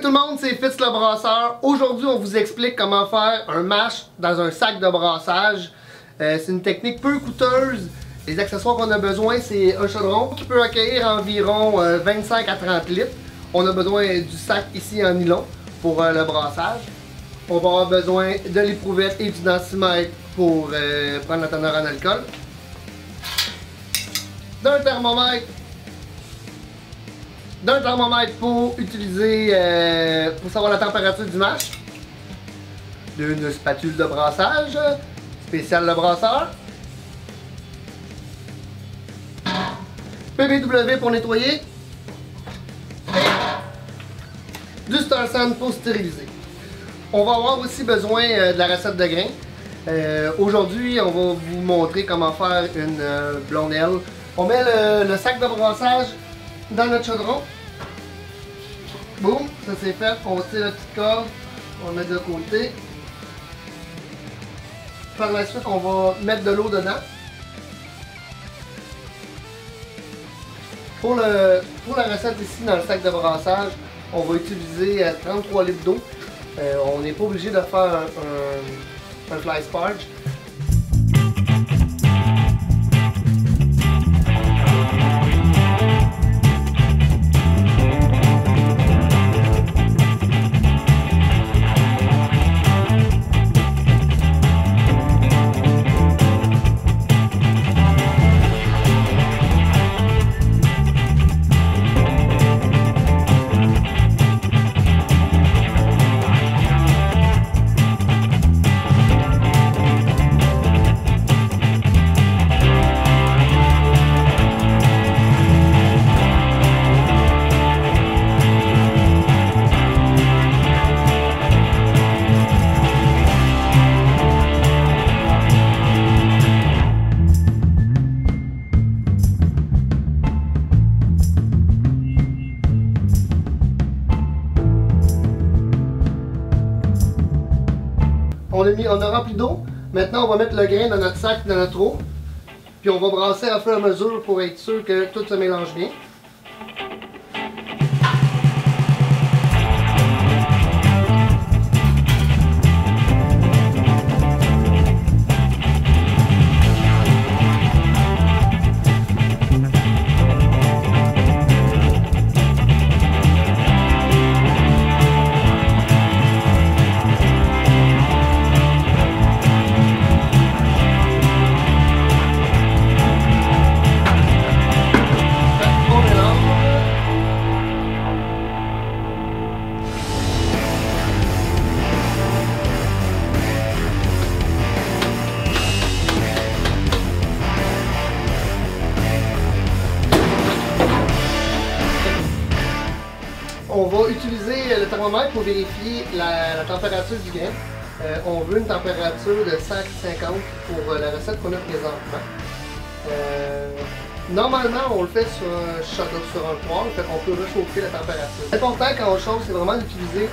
tout le monde, c'est Fitz le brasseur. Aujourd'hui, on vous explique comment faire un mash dans un sac de brassage. C'est une technique peu coûteuse. Les accessoires qu'on a besoin, c'est un chaudron qui peut accueillir environ 25 à 30 litres. On a besoin du sac ici en nylon pour le brassage. On va avoir besoin de l'éprouvette et du densimètre pour prendre la teneur en alcool. D'un thermomètre pour utiliser pour savoir la température du mash. D'une spatule de brassage spéciale le brasseur. PBW pour nettoyer. Et du Star San pour stériliser. On va avoir aussi besoin de la recette de grains. Aujourd'hui, on va vous montrer comment faire une blondelle. On met le sac de brassage dans notre chaudron. Boum, ça c'est fait. On tire la petite corde, on le met de côté. Par la suite, on va mettre de l'eau dedans. Pour la recette ici dans le sac de brassage, on va utiliser 33 litres d'eau. On n'est pas obligé de faire un fly sparge. On a rempli d'eau. Maintenant, on va mettre le grain dans notre sac, dans notre eau. Puis on va brasser à fur et à mesure pour être sûr que tout se mélange bien. On va utiliser le thermomètre pour vérifier la température du grain. On veut une température de 150 pour la recette qu'on a présentement. Normalement, on le fait sur un poêle, fait qu'on peut réchauffer la température. L'important quand on chauffe, c'est vraiment d'utiliser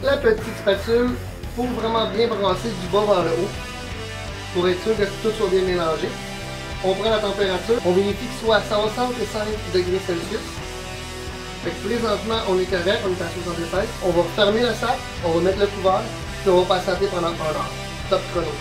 la petite spatule pour vraiment bien brasser du bas vers le haut, pour être sûr que tout soit bien mélangé. On prend la température, on vérifie qu'il soit à 65 degrés Celsius. Fait que présentement, on est correct, on est à 65. On va fermer le sac, on va mettre le couvert, puis on va patienter pendant 1 heure. Top chrono.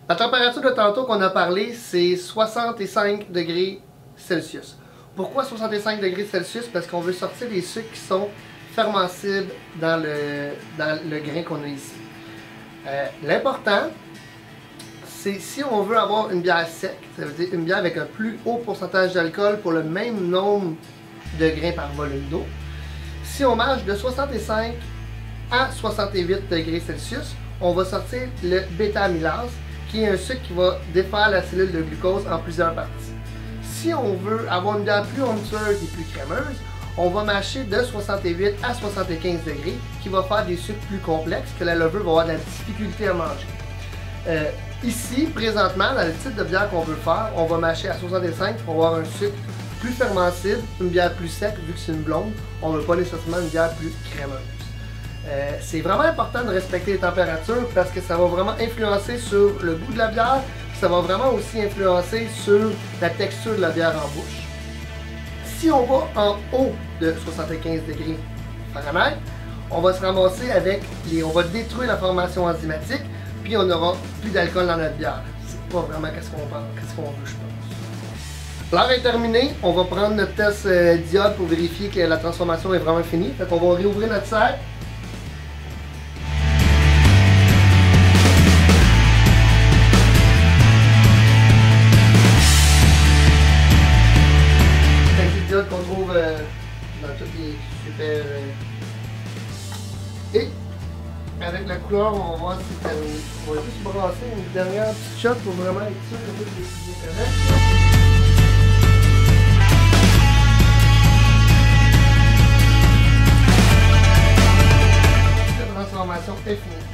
La température de tantôt qu'on a parlé, c'est 65 degrés Celsius. Pourquoi 65 degrés Celsius? Parce qu'on veut sortir les sucres qui sont fermentibles dans le grain qu'on a ici. L'important, c'est si on veut avoir une bière sec, ça veut dire une bière avec un plus haut pourcentage d'alcool pour le même nombre de grains par volume d'eau. Si on marche de 65 à 68 degrés Celsius, on va sortir le bêta-amylase, qui est un sucre qui va défaire la cellule de glucose en plusieurs parties. Si on veut avoir une bière plus onctueuse et plus crémeuse, on va mâcher de 68 à 75 degrés, qui va faire des sucres plus complexes que la levure va avoir de la difficulté à manger. Ici, présentement, dans le type de bière qu'on veut faire, on va mâcher à 65 pour avoir un sucre plus fermentable, une bière plus sec vu que c'est une blonde. On ne veut pas nécessairement une bière plus crémeuse. C'est vraiment important de respecter les températures parce que ça va vraiment influencer sur le goût de la bière. Ça va vraiment aussi influencer sur la texture de la bière en bouche. Si on va en haut de 75 degrés Fahrenheit, on va se ramasser avec on va détruire la formation enzymatique, puis on n'aura plus d'alcool dans notre bière. C'est pas vraiment qu'est-ce qu'on veut, je pense. L'heure est terminée, on va prendre notre test d'iode pour vérifier que la transformation est vraiment finie. Fait qu'on va réouvrir notre sac. Qu'on trouve dans toutes les super... Et avec la couleur, on va voir si c'est terminé. On va juste brasser une dernière petite shot pour vraiment être sûr que tout est correct. La transformation est finie.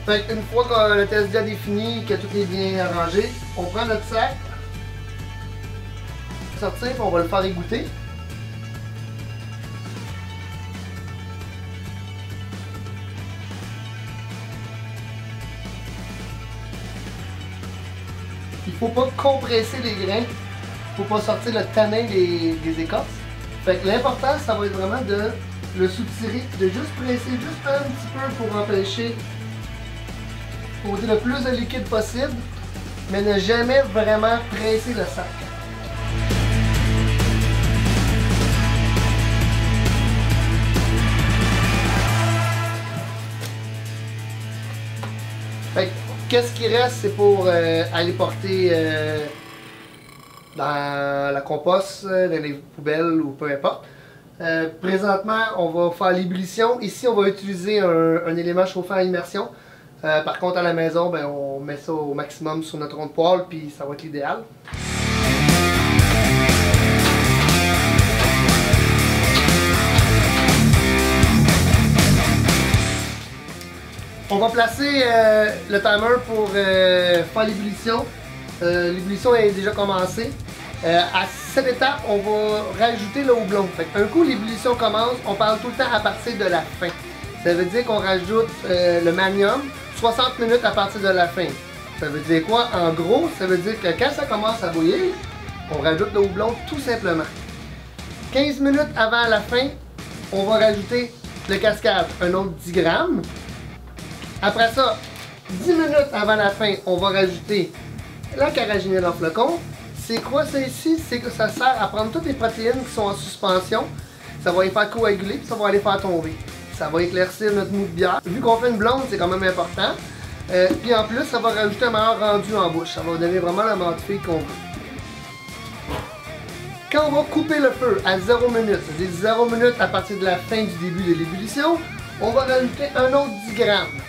Fait une fois que le test d'iode est fini, que tout est bien arrangé, on prend notre sac. Sortir, on va le faire égoutter. Il faut pas compresser les grains, il faut pas sortir le tanin des écorces. Fait que l'important, ça va être vraiment de le soutirer, de juste presser juste un petit peu pour empêcher pour le plus de liquide possible, mais ne jamais vraiment presser le sac. Qu'est-ce qui reste, c'est pour aller porter dans la compost, dans les poubelles ou peu importe. Présentement, on va faire l'ébullition. Ici, on va utiliser un élément chauffant à immersion. Par contre, à la maison, ben, on met ça au maximum sur notre rond de poêle, puis ça va être l'idéal. On va placer le timer pour faire l'ébullition. L'ébullition est déjà commencée. À cette étape, on va rajouter le houblon. Un coup l'ébullition commence, on parle tout le temps à partir de la fin. Ça veut dire qu'on rajoute le manium 60 minutes à partir de la fin. Ça veut dire quoi? En gros, ça veut dire que quand ça commence à bouillir, on rajoute le houblon tout simplement. 15 minutes avant la fin, on va rajouter le cascade, un autre 10 grammes. Après ça, 10 minutes avant la fin, on va rajouter la caraginelle en flocon. C'est quoi ça ici? C'est que ça sert à prendre toutes les protéines qui sont en suspension. Ça va les faire coaguler, puis ça va les faire tomber. Ça va éclaircir notre mou de bière. Vu qu'on fait une blonde, c'est quand même important. Puis en plus, ça va rajouter un meilleur rendu en bouche. Ça va donner vraiment la mâche-fille qu'on veut. Quand on va couper le feu à 0 minutes, c'est-à-dire 0 minutes à partir de la fin du début de l'ébullition, on va rajouter un autre 10 grammes.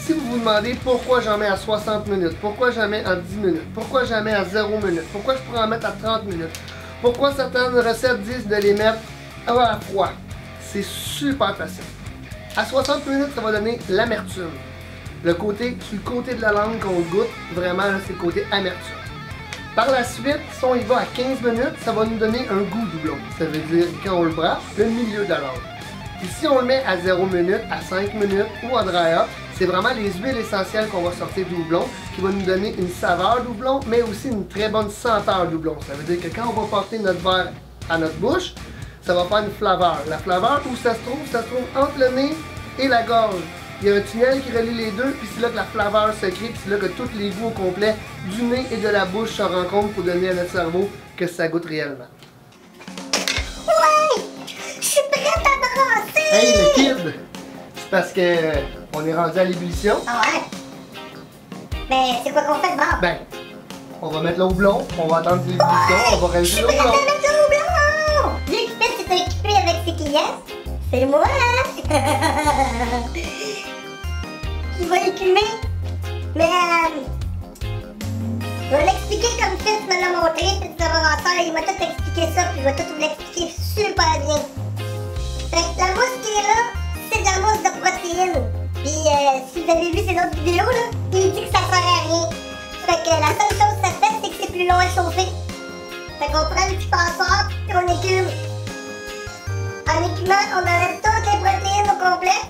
Si vous vous demandez pourquoi j'en mets à 60 minutes, pourquoi j'en mets à 10 minutes, pourquoi j'en mets à 0 minutes, pourquoi je pourrais en mettre à 30 minutes, pourquoi certaines recettes disent de les mettre à froid, c'est super facile. À 60 minutes, ça va donner l'amertume. Sur le côté de la langue qu'on goûte, vraiment, c'est le côté amertume. Par la suite, si on y va à 15 minutes, ça va nous donner un goût doublon. Ça veut dire, quand on le brasse, le milieu de la langue. Puis si on le met à 0 minutes, à 5 minutes ou en dry up, c'est vraiment les huiles essentielles qu'on va sortir du houblon qui va nous donner une saveur doublon, mais aussi une très bonne senteur doublon. Ça veut dire que quand on va porter notre verre à notre bouche, ça va faire une flaveur. La flaveur, où ça se trouve entre le nez et la gorge. Il y a un tunnel qui relie les deux, puis c'est là que la flaveur se crée, puis c'est là que tous les goûts au complet du nez et de la bouche se rencontrent pour donner à notre cerveau que ça goûte réellement. Ouais! Je suis prête à brasser! Hey le kid! C'est parce que on est rendu à l'ébullition. Ah ouais? Mais c'est quoi qu'on fait de bord? Ben, on va mettre le houblon, on va attendre l'ébullition, on va rajouter le houblon. Je suis prête à mettre le houblon! Lui qui fait s'est occupé avec ses clients, c'est moi! Qui va écumer. Mais je vais l'expliquer comme Fitz me l'a montré, Fitz le brasseur, il m'a tout expliqué ça, puis il va tout vous l'expliquer super bien. Fait que la mousse qui est là, c'est de la mousse de protéines. Puis si vous avez vu ses autres vidéos, là, il dit que ça sert à rien. Fait que la seule chose que ça fait, c'est que c'est plus long à chauffer. Fait qu'on prend un petit passoire, puis on écume. En équipement, on enlève toutes les protéines au complet.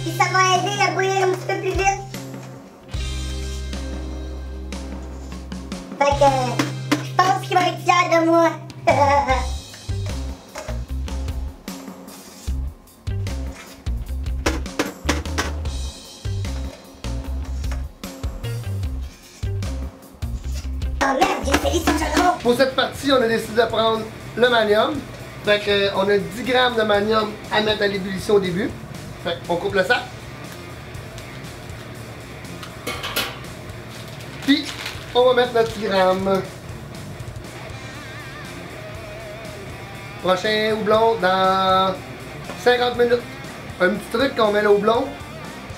Puis ça va aider à bouillir un petit peu plus vite. Fait que je pense qu'il va être fier de moi. Oh merde, j'ai fait son chaudron. Pour cette partie, on a décidé de prendre le manium. Fait que, on a 10 grammes de manium à mettre à l'ébullition au début. Fait qu'on coupe le sac. Puis, on va mettre notre 10 grammes. Prochain houblon dans 50 minutes. Un petit truc quand on met le houblon,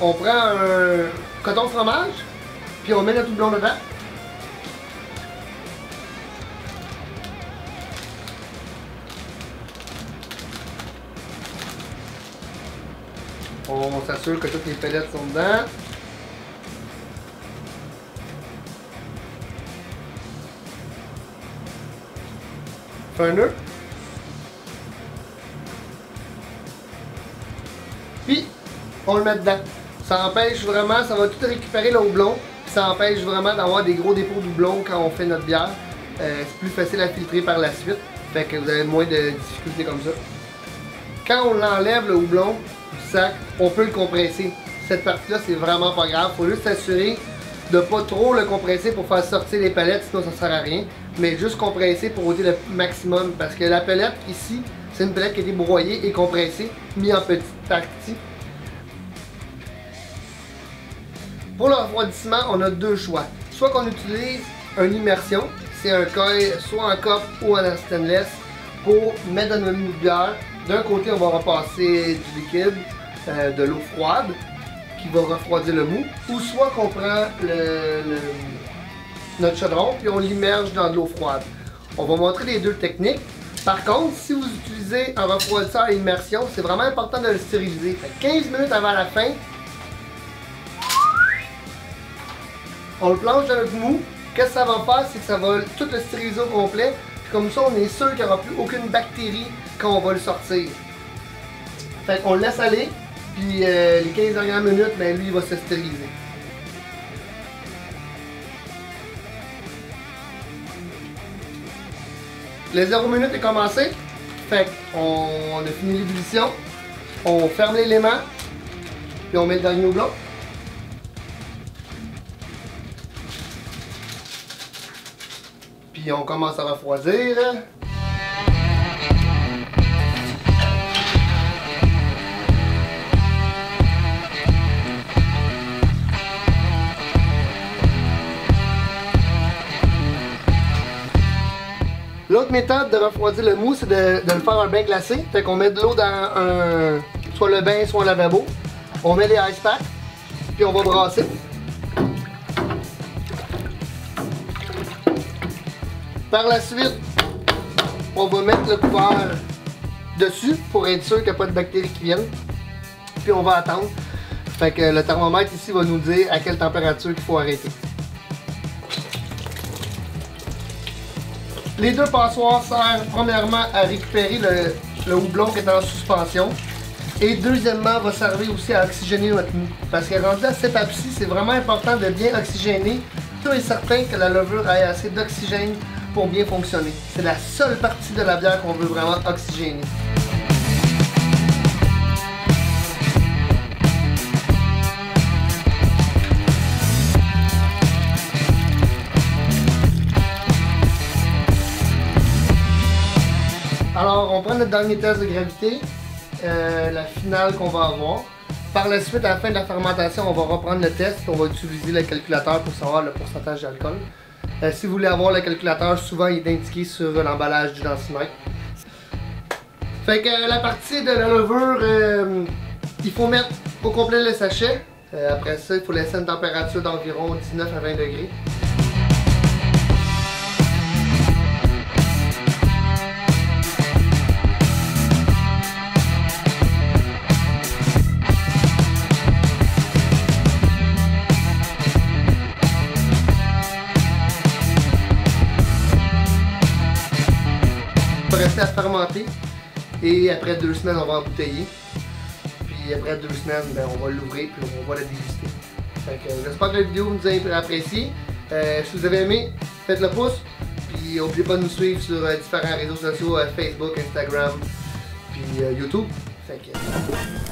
on prend un coton fromage, puis on met notre houblon dedans. On s'assure que toutes les palettes sont dedans. Fait un nœud. Puis, on le met dedans. Ça empêche vraiment, ça va tout récupérer le houblon. Puis ça empêche vraiment d'avoir des gros dépôts de houblon quand on fait notre bière. C'est plus facile à filtrer par la suite. Fait que vous avez moins de difficultés comme ça. Quand on l'enlève, le houblon du sac, on peut le compresser. Cette partie-là, c'est vraiment pas grave. Faut juste s'assurer de pas trop le compresser pour faire sortir les palettes, sinon ça sert à rien. Mais juste compresser pour ôter le maximum. Parce que la palette ici, c'est une palette qui a été broyée et compressée, mis en petites parties. Pour le refroidissement, on a deux choix. Soit qu'on utilise une immersion, c'est un coil soit en cope ou en stainless pour mettre dans notre mou de bière. D'un côté, on va repasser du liquide, de l'eau froide, qui va refroidir le mou. Ou soit qu'on prend notre chaudron puis on l'immerge dans de l'eau froide. On va montrer les deux techniques. Par contre, si vous utilisez un refroidisseur à immersion, c'est vraiment important de le stériliser. Fait 15 minutes avant la fin, on le plonge dans notre mou. Qu'est-ce que ça va faire? C'est que ça va tout le stériliser au complet. Puis comme ça, on est sûr qu'il n'y aura plus aucune bactérie quand on va le sortir. Fait qu'on le laisse aller. Puis les 15 dernières minutes, ben, lui, il va se stériliser. Le 0 minute est commencé. Fait qu'on a fini l'ébullition. On ferme l'élément. Puis on met le dernier houblon. Puis on commence à refroidir. L'autre méthode de refroidir le mou, c'est de le faire un bain glacé. Fait qu'on met de l'eau dans soit le bain, soit un lavabo. On met les ice packs, puis on va brasser. Par la suite, on va mettre le couvert dessus pour être sûr qu'il n'y a pas de bactéries qui viennent. Puis on va attendre. Fait que le thermomètre ici va nous dire à quelle température il faut arrêter. Les deux passoires servent premièrement à récupérer le houblon qui est en suspension. Et deuxièmement, va servir aussi à oxygéner notre mou. Parce que rendu à cette étape-ci, c'est vraiment important de bien oxygéner. Tout est certain que la levure ait assez d'oxygène pour bien fonctionner. C'est la seule partie de la bière qu'on veut vraiment oxygéner. Alors, on prend notre dernier test de gravité, la finale qu'on va avoir. Par la suite, à la fin de la fermentation, on va reprendre le test. On va utiliser le calculateur pour savoir le pourcentage d'alcool. Si vous voulez avoir le calculateur, souvent il est indiqué sur l'emballage du densimètre. Fait que la partie de la levure, il faut mettre au complet le sachet. Après ça, il faut laisser une température d'environ 19 à 20 degrés. Et après 2 semaines, on va embouteiller. Puis après 2 semaines, ben, on va l'ouvrir puis on va la déguster. Fait que j'espère que la vidéo vous a apprécié. Si vous avez aimé, faites le pouce. Puis n'oubliez pas de nous suivre sur différents réseaux sociaux, Facebook, Instagram, puis YouTube. Fait que...